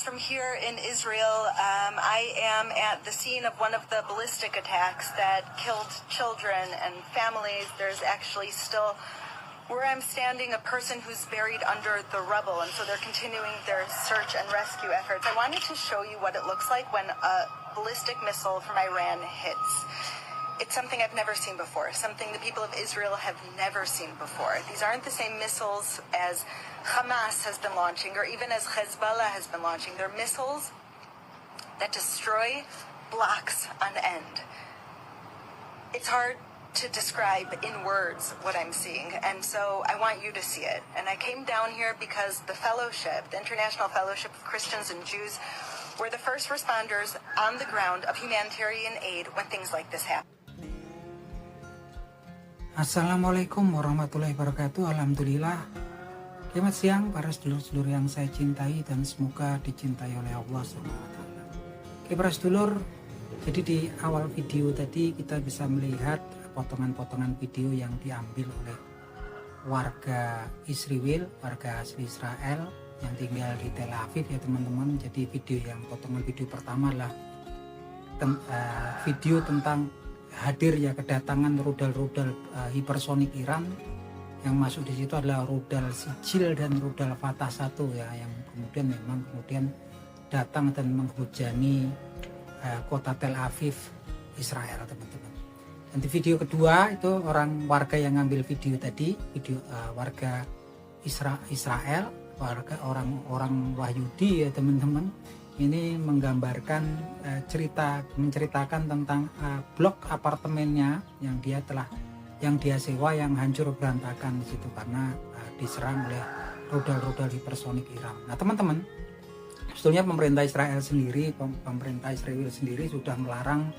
from here in Israel. I am at the scene of one of the ballistic attacks that killed children and families. There's actually still, where I'm standing, a person who's buried under the rubble, and so they're continuing their search and rescue efforts. I wanted to show you what it looks like when a ballistic missile from Iran hits. It's something I've never seen before, something the people of Israel have never seen before. These aren't the same missiles as Hamas has been launching or even as Hezbollah has been launching. They're missiles that destroy blocks on end. It's hard to describe in words what I'm seeing, and so I want you to see it. And I came down here because the fellowship, the International Fellowship of Christians and Jews, were the first responders on the ground of humanitarian aid when things like this happen. Assalamualaikum warahmatullahi wabarakatuh. Alhamdulillah. Selamat siang para sedulur-sedulur yang saya cintai dan semoga dicintai oleh Allah SWT. Oke para sedulur, jadi di awal video tadi kita bisa melihat potongan-potongan video yang diambil oleh warga Israel, warga asli Israel yang tinggal di Tel Aviv ya teman-teman. Jadi potongan video pertama adalah video tentang hadirnya kedatangan rudal-rudal hipersonik Iran. Yang masuk di situ adalah rudal Sijil dan rudal Fatah 1 ya, yang kemudian datang dan menghujani kota Tel Aviv, Israel teman-teman. Dan di video kedua itu warga yang ngambil video tadi, warga Israel, orang Wahyudi ya teman-teman. Ini menggambarkan menceritakan tentang blok apartemennya yang dia sewa yang hancur berantakan di situ karena diserang oleh rudal-rudal hipersonik Iran. Nah teman-teman, sebetulnya pemerintah Israel sendiri sudah melarang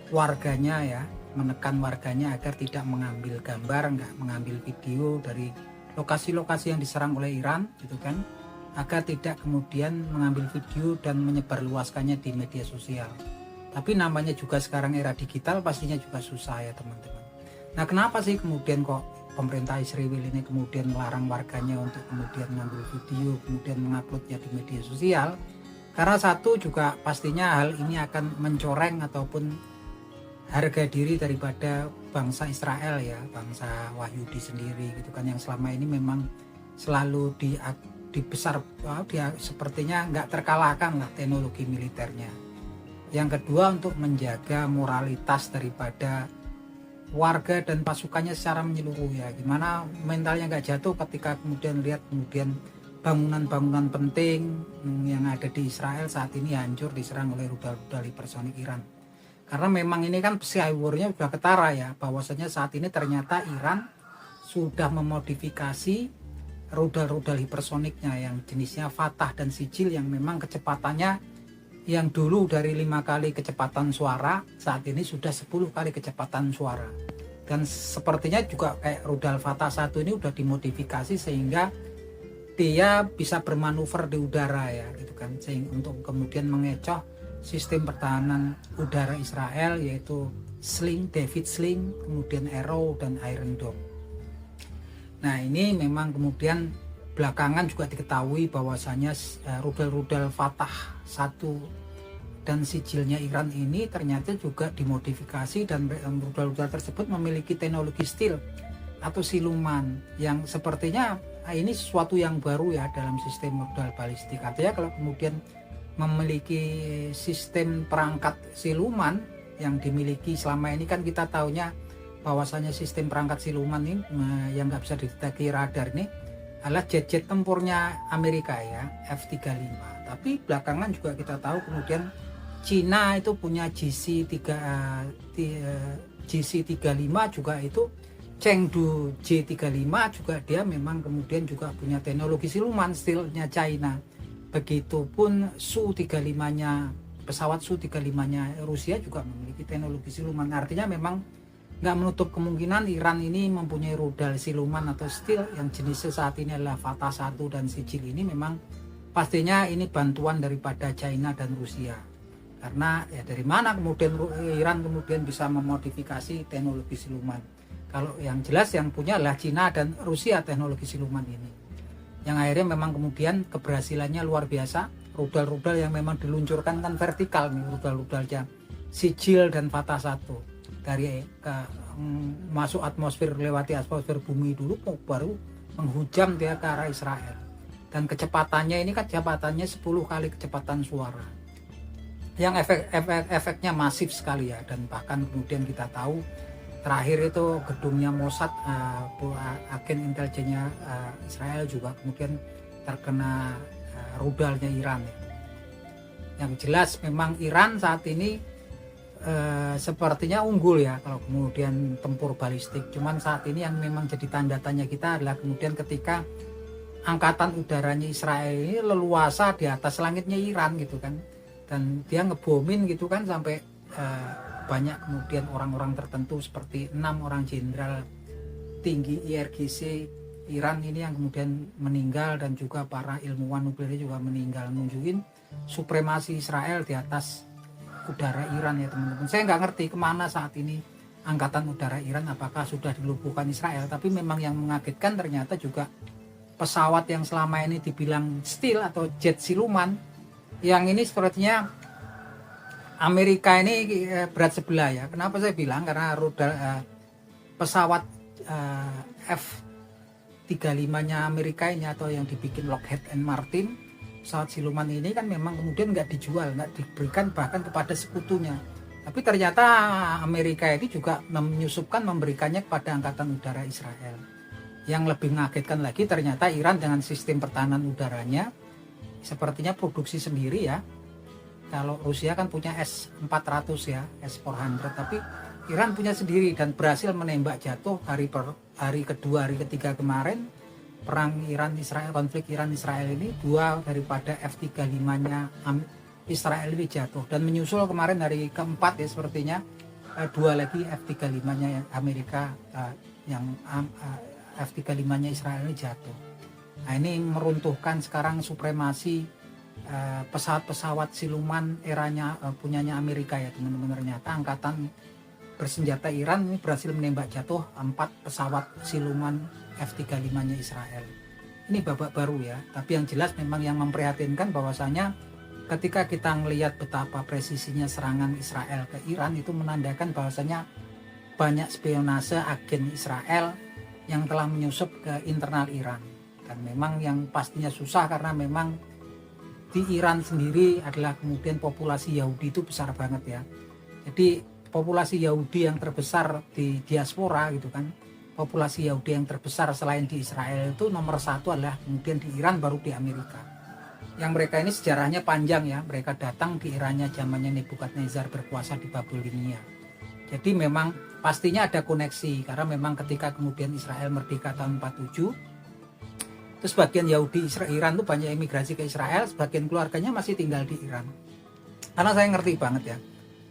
warganya ya, menekan warganya agar tidak mengambil gambar, nggak mengambil video dari lokasi-lokasi yang diserang oleh Iran gitu kan, agar tidak kemudian mengambil video dan menyebarluaskannya di media sosial. Tapi namanya juga sekarang era digital, pastinya juga susah ya teman-teman. Nah kenapa sih kemudian kok pemerintah Israel ini kemudian melarang warganya untuk kemudian mengambil video, kemudian menguploadnya di media sosial? Karena satu juga pastinya hal ini akan mencoreng ataupun harga diri daripada bangsa Israel ya, bangsa Wahyudi sendiri gitu kan, yang selama ini memang selalu dia sepertinya nggak terkalahkan lah teknologi militernya. Yang kedua, untuk menjaga moralitas daripada warga dan pasukannya secara menyeluruh ya, gimana mentalnya nggak jatuh ketika kemudian lihat bangunan-bangunan penting yang ada di Israel saat ini hancur diserang oleh rudal-rudal hipersonik Iran. Karena memang ini kan psy-war-nya sudah ketara ya, bahwasanya saat ini ternyata Iran sudah memodifikasi rudal-rudal hipersoniknya yang jenisnya Fatah dan Sijil, yang memang kecepatannya yang dulu dari 5 kali kecepatan suara saat ini sudah 10 kali kecepatan suara. Dan sepertinya juga kayak rudal Fatah 1 ini udah dimodifikasi sehingga dia bisa bermanuver di udara ya gitu kan, sehingga untuk kemudian mengecoh sistem pertahanan udara Israel, yaitu David Sling, kemudian Arrow dan Iron Dome. Nah ini memang kemudian belakangan juga diketahui bahwasanya rudal-rudal Fatah 1 dan Sijilnya Iran ini ternyata juga dimodifikasi, dan rudal-rudal tersebut memiliki teknologi stealth atau siluman yang sepertinya ini sesuatu yang baru ya dalam sistem rudal balistik. Artinya kalau kemudian memiliki sistem perangkat siluman yang dimiliki selama ini, kan kita taunya bahwasanya sistem perangkat siluman ini yang nggak bisa dideteksi radar ini adalah jet-jet tempurnya Amerika ya, F-35. Tapi belakangan juga kita tahu kemudian Cina itu punya GC-35 juga, itu Chengdu J-35 juga, dia memang kemudian juga punya teknologi siluman stealth-nya China. Begitupun Su-35-nya, pesawat Su-35-nya Rusia juga memiliki teknologi siluman. Artinya memang nggak menutup kemungkinan Iran ini mempunyai rudal siluman atau stealth yang jenisnya saat ini adalah Fatah 1 dan Sijil. Ini memang pastinya ini bantuan daripada China dan Rusia. Karena ya dari mana kemudian Iran kemudian bisa memodifikasi teknologi siluman? Kalau yang jelas yang punya adalah China dan Rusia teknologi siluman ini. Yang akhirnya memang kemudian keberhasilannya luar biasa, rudal-rudal yang memang diluncurkan kan vertikal nih, rudal-rudalnya Sijil dan Fatah 1 dari masuk atmosfer, lewati atmosfer bumi dulu baru menghujam dia ke arah Israel. Dan kecepatannya ini kan kecepatannya 10 kali kecepatan suara, yang efeknya masif sekali ya. Dan bahkan kemudian kita tahu terakhir itu gedungnya Mossad, agen intelijennya Israel juga kemudian terkena rudalnya Iran ya. Yang jelas memang Iran saat ini sepertinya unggul ya kalau kemudian tempur balistik. Cuman saat ini yang memang jadi tanda tanya kita adalah kemudian ketika angkatan udaranya Israel ini leluasa di atas langitnya Iran gitu kan, dan dia ngebomin gitu kan sampai banyak kemudian orang-orang tertentu seperti 6 orang jenderal tinggi IRGC Iran ini yang kemudian meninggal, dan juga para ilmuwan nuklirnya juga meninggal, nunjukin supremasi Israel di atas udara Iran ya teman-teman. Saya nggak ngerti kemana saat ini angkatan udara Iran, apakah sudah dilumpuhkan Israel. Tapi memang yang mengagetkan ternyata juga pesawat yang selama ini dibilang stealth atau jet siluman, yang ini sepertinya Amerika ini berat sebelah ya. Kenapa saya bilang? Karena rudal pesawat F-35-nya Amerika ini atau yang dibikin Lockheed Martin, pesawat siluman ini kan memang kemudian nggak dijual, nggak diberikan bahkan kepada sekutunya. Tapi ternyata Amerika ini juga menyusupkan memberikannya kepada angkatan udara Israel. Yang lebih mengagetkan lagi ternyata Iran dengan sistem pertahanan udaranya sepertinya produksi sendiri ya. Kalau Rusia kan punya S-400 ya, S-400, tapi Iran punya sendiri dan berhasil menembak jatuh hari kedua, hari ketiga kemarin perang Iran-Israel, konflik Iran-Israel ini, 2 daripada F-35-nya Israel ini jatuh, dan menyusul kemarin hari keempat ya sepertinya 2 lagi F-35-nya Amerika yang F-35-nya Israel ini jatuh. Nah ini meruntuhkan sekarang supremasi pesawat-pesawat siluman eranya punyanya Amerika ya teman-teman. Ternyata angkatan bersenjata Iran ini berhasil menembak jatuh 4 pesawat siluman F-35-nya Israel. Ini babak baru ya, tapi yang jelas memang yang memprihatinkan bahwasanya ketika kita melihat betapa presisinya serangan Israel ke Iran, itu menandakan bahwasanya banyak spionase agen Israel yang telah menyusup ke internal Iran. Dan memang yang pastinya susah karena memang di Iran sendiri adalah kemudian populasi Yahudi itu besar banget ya. Jadi populasi Yahudi yang terbesar di diaspora gitu kan, populasi Yahudi yang terbesar selain di Israel itu nomor 1 adalah kemudian di Iran, baru di Amerika. Yang mereka ini sejarahnya panjang ya, mereka datang di Irannya zamannya Nebukadnezar berkuasa di Babilonia. Jadi memang pastinya ada koneksi, karena memang ketika kemudian Israel merdeka tahun 47, terus sebagian Yahudi Iran tuh banyak emigrasi ke Israel, sebagian keluarganya masih tinggal di Iran. Karena saya ngerti banget ya,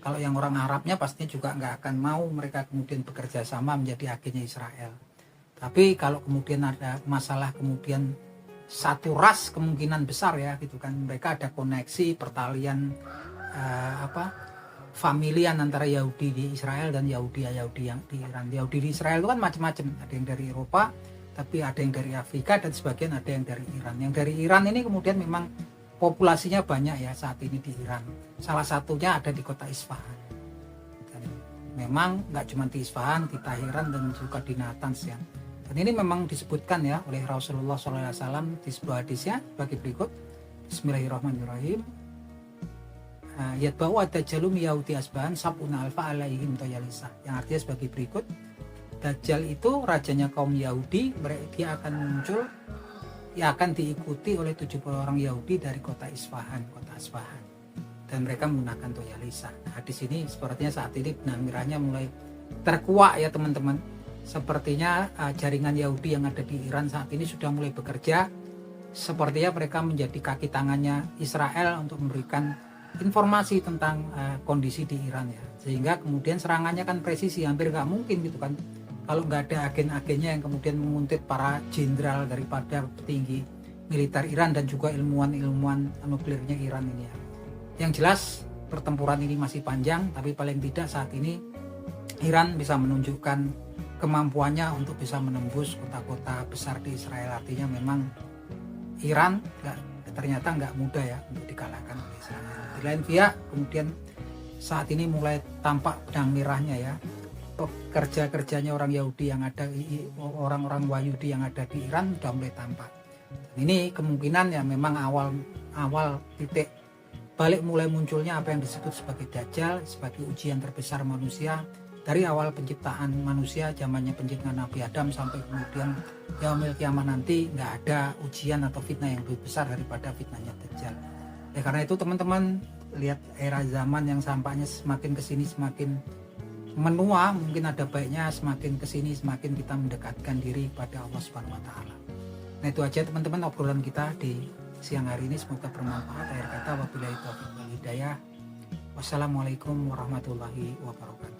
kalau yang orang Arabnya pastinya juga nggak akan mau mereka kemudian bekerja sama menjadi agennya Israel. Tapi kalau kemudian ada masalah kemudian satu ras, kemungkinan besar ya gitu kan, mereka ada koneksi pertalian familian antara Yahudi di Israel dan Yahudi yang di Iran. Yahudi di Israel itu kan macam-macam, ada yang dari Eropa, tapi ada yang dari Afrika, dan sebagian ada yang dari Iran. Yang dari Iran ini kemudian memang populasinya banyak ya saat ini di Iran. Salah satunya ada di kota Isfahan. Dan memang nggak cuma di Isfahan, di Tahiran dan juga di Natanz ya. Dan ini memang disebutkan ya oleh Rasulullah SAW di sebuah hadisnya sebagai berikut. Bismillahirrahmanirrahim. Yatba'u ad-dajjalum Yahudi Asbahan sab'una alfa alaihim toyalisah. Yang artinya sebagai berikut. Dajjal itu rajanya kaum Yahudi, dia akan muncul, yang akan diikuti oleh 70 orang Yahudi dari kota Isfahan, dan mereka menggunakan toyalisa. Nah, di sini sepertinya saat ini benang merahnya mulai terkuak ya teman-teman. Sepertinya jaringan Yahudi yang ada di Iran saat ini sudah mulai bekerja. Sepertinya mereka menjadi kaki tangannya Israel untuk memberikan informasi tentang kondisi di Iran ya. Sehingga kemudian serangannya kan presisi, hampir nggak mungkin gitu kan, kalau nggak ada agen-agennya yang kemudian menguntit para jenderal daripada petinggi militer Iran dan juga ilmuwan-ilmuwan nuklirnya Iran ini ya. Yang jelas pertempuran ini masih panjang, tapi paling tidak saat ini Iran bisa menunjukkan kemampuannya untuk bisa menembus kota-kota besar di Israel. Artinya memang Iran ternyata nggak mudah ya untuk dikalahkan oleh Israel. Di lain pihak kemudian saat ini mulai tampak benang merahnya ya, kerja-kerjanya orang Yahudi yang ada, orang-orang Yahudi yang ada di Iran sudah mulai tampak. Dan ini kemungkinan ya memang awal titik balik mulai munculnya apa yang disebut sebagai Dajjal, sebagai ujian terbesar manusia dari awal penciptaan manusia, zamannya penciptaan Nabi Adam sampai kemudian yaumil kiamah nanti nggak ada ujian atau fitnah yang lebih besar daripada fitnahnya Dajjal. Ya karena itu teman-teman lihat era zaman yang sampaknya semakin kesini semakin menua, mungkin ada baiknya semakin kesini semakin kita mendekatkan diri pada Allah Subhanahu Wa Taala. Nah itu aja teman-teman obrolan kita di siang hari ini, semoga bermanfaat. Akhir kata wabillahi taufiq wal hidayah. Wassalamualaikum warahmatullahi wabarakatuh.